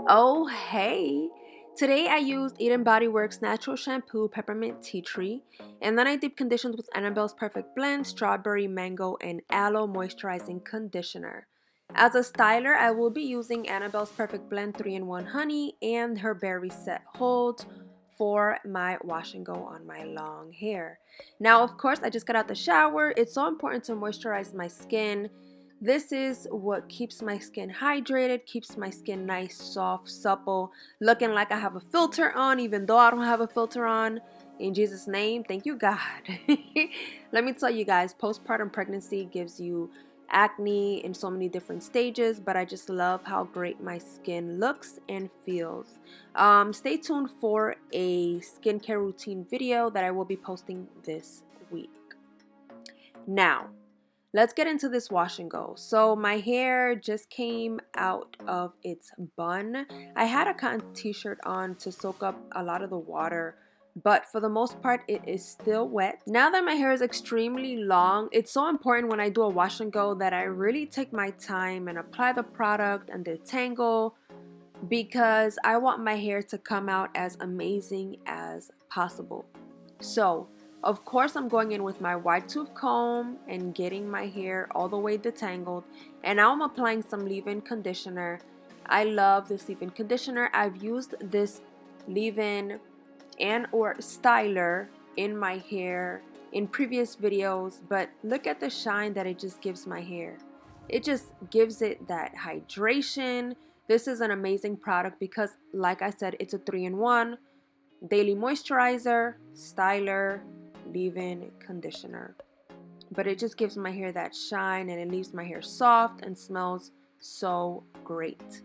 Oh, hey! Today I used Eden Body Works Natural Shampoo Peppermint Tea Tree, and then I deep conditioned with Annabelle's Perfect Blend Strawberry Mango and Aloe Moisturizing Conditioner. As a styler, I will be using Annabelle's Perfect Blend 3-in-1 Honey and her Berry Set Hold for my wash and go on my long hair. Now, of course, I just got out the shower. It's so important to moisturize my skin. This is what keeps my skin hydrated, keeps my skin nice, soft, supple, looking like I have a filter on, even though I don't have a filter on. In Jesus' name, thank you, God. Let me tell you guys, postpartum pregnancy gives you acne in so many different stages, but I just love how great my skin looks and feels. Stay tuned for a skincare routine video that I will be posting this week. Now, let's get into this wash and go. So my hair just came out of its bun. I had a cotton t-shirt on to soak up a lot of the water, but for the most part it is still wet. Now that my hair is extremely long, it's so important when I do a wash and go that I really take my time and apply the product and detangle, because I want my hair to come out as amazing as possible. So of course, I'm going in with my wide tooth comb and getting my hair all the way detangled. And now I'm applying some leave-in conditioner. I love this leave-in conditioner. I've used this leave-in and or styler in my hair in previous videos, but look at the shine that it just gives my hair. It just gives it that hydration. This is an amazing product because, like I said, it's a 3-in-1. Daily moisturizer, styler, leave-in conditioner. But it just gives my hair that shine and it leaves my hair soft and smells so great.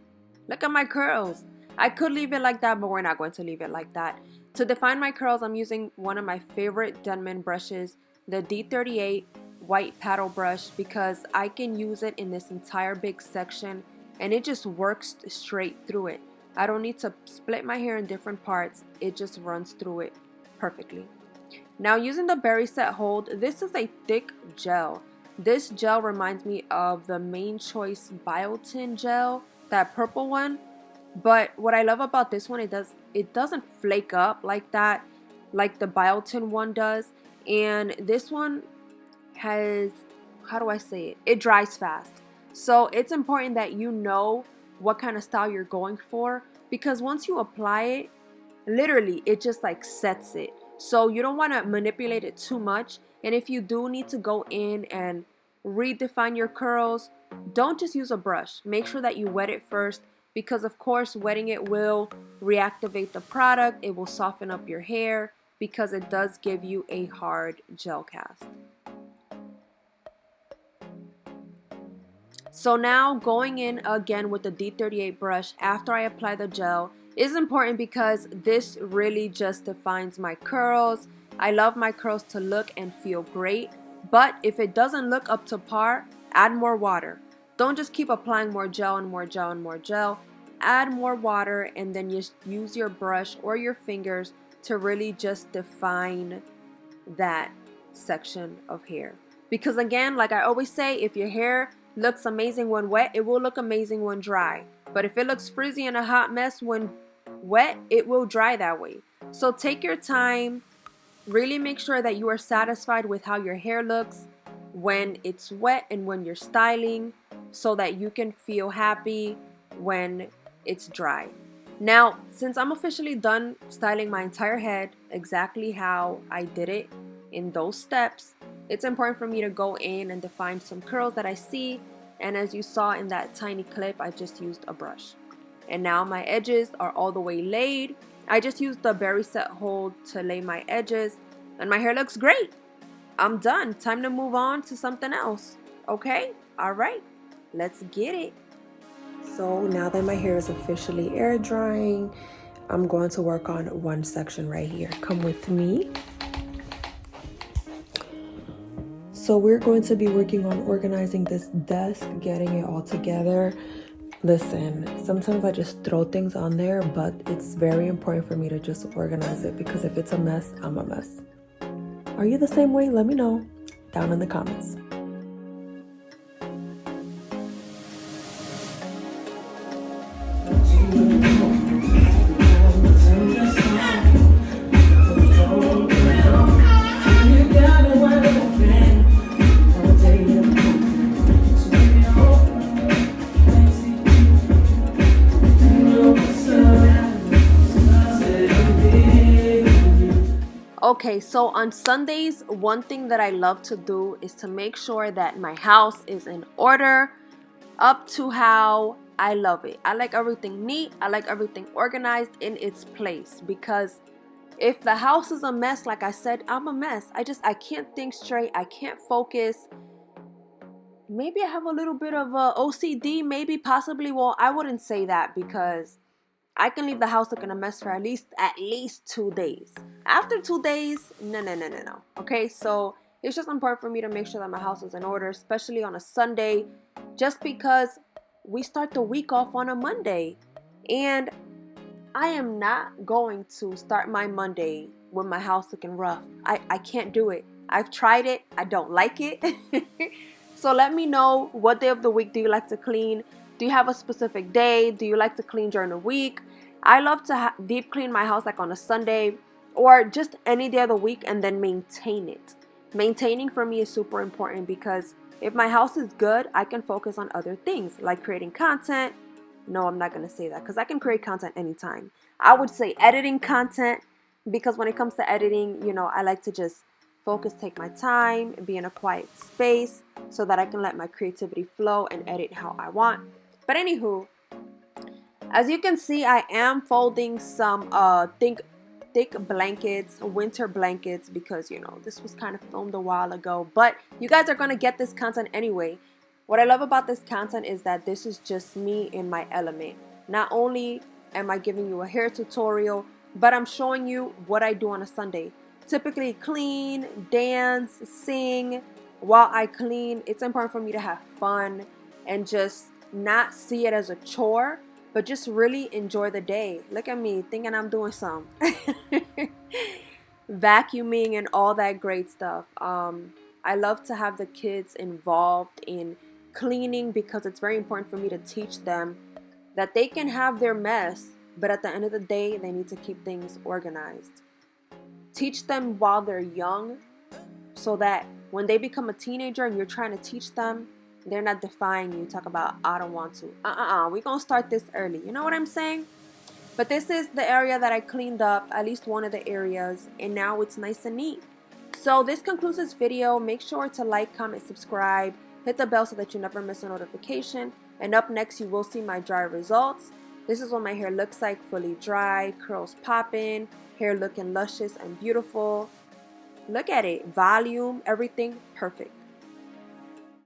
Look at my curls. I could leave it like that, but we're not going to leave it like that. To define my curls, I'm using one of my favorite Denman brushes, the D38 white paddle brush, because I can use it in this entire big section and it just works straight through it. I don't need to split my hair in different parts. It just runs through it perfectly. Now, using the Berry Set Hold, this is a thick gel. This gel reminds me of the Main Choice Biotin gel, that purple one. But what I love about this one, it doesn't flake up like that, like the Biotin one does. And this one has, how do I say it? It dries fast. So it's important that you know what kind of style you're going for, because once you apply it, literally it just like sets it. So you don't want to manipulate it too much. And if you do need to go in and redefine your curls, don't just use a brush. Make sure that you wet it first, because of course wetting it will reactivate the product. It will soften up your hair because it does give you a hard gel cast. So now going in again with the D38 brush after I apply the gel is important, because this really just defines my curls. I love my curls to look and feel great, but if it doesn't look up to par, add more water. Don't just keep applying more gel and more gel and more gel. Add more water and then just use your brush or your fingers to really just define that section of hair. Because again, like I always say, if your hair looks amazing when wet, it will look amazing when dry. But if it looks frizzy and a hot mess when wet, it will dry that way. So take your time. Really make sure that you are satisfied with how your hair looks when it's wet and when you're styling, so that you can feel happy when it's dry. Now, since I'm officially done styling my entire head exactly how I did it in those steps, it's important for me to go in and define some curls that I see. And as you saw in that tiny clip, I just used a brush. And now my edges are all the way laid. I just used the Berry Set Hold to lay my edges, and my hair looks great. I'm done. Time to move on to something else. Okay? All right. Let's get it. So now that my hair is officially air drying, I'm going to work on one section right here. Come with me. So we're going to be working on organizing this desk, getting it all together. Listen, sometimes I just throw things on there, but it's very important for me to just organize it, because if it's a mess, I'm a mess. Are you the same way? Let me know down in the comments. Okay, so on Sundays, one thing that I love to do is to make sure that my house is in order up to how I love it. I like everything neat. I like everything organized in its place, because if the house is a mess, like I said, I'm a mess. I can't think straight. I can't focus. Maybe I have a little bit of OCD, maybe, possibly. Well, I wouldn't say that, because I can leave the house looking a mess for at least 2 days. After 2 days, no. Okay, so it's just important for me to make sure that my house is in order, especially on a Sunday, just because we start the week off on a Monday. And I am not going to start my Monday with my house looking rough. I can't do it. I've tried it. I don't like it. So let me know, what day of the week do you like to clean? Do you have a specific day? Do you like to clean during the week? I love to deep clean my house like on a Sunday or just any day of the week, and then maintain it. Maintaining for me is super important, because if my house is good, I can focus on other things like creating content. No, I'm not going to say that, because I can create content anytime. I would say editing content, because when it comes to editing, I like to just focus, take my time, be in a quiet space so that I can let my creativity flow and edit how I want. But anywho, as you can see, I am folding some thick blankets, winter blankets, because this was kind of filmed a while ago, but you guys are going to get this content anyway. What I love about this content is that this is just me in my element. Not only am I giving you a hair tutorial, but I'm showing you what I do on a Sunday. Typically clean, dance, sing. While I clean, it's important for me to have fun and just not see it as a chore, but just really enjoy the day. Look at me thinking I'm doing some vacuuming and all that great stuff. I love to have the kids involved in cleaning, because it's very important for me to teach them that they can have their mess, but at the end of the day, they need to keep things organized. Teach them while they're young, so that when they become a teenager and you're trying to teach them, they're not defying you. Talk about, I don't want to. We're going to start this early. You know what I'm saying? But this is the area that I cleaned up, at least one of the areas, and now it's nice and neat. So this concludes this video. Make sure to like, comment, subscribe, hit the bell so that you never miss a notification. And up next, you will see my dry results. This is what my hair looks like, fully dry, curls popping, hair looking luscious and beautiful. Look at it, volume, everything perfect.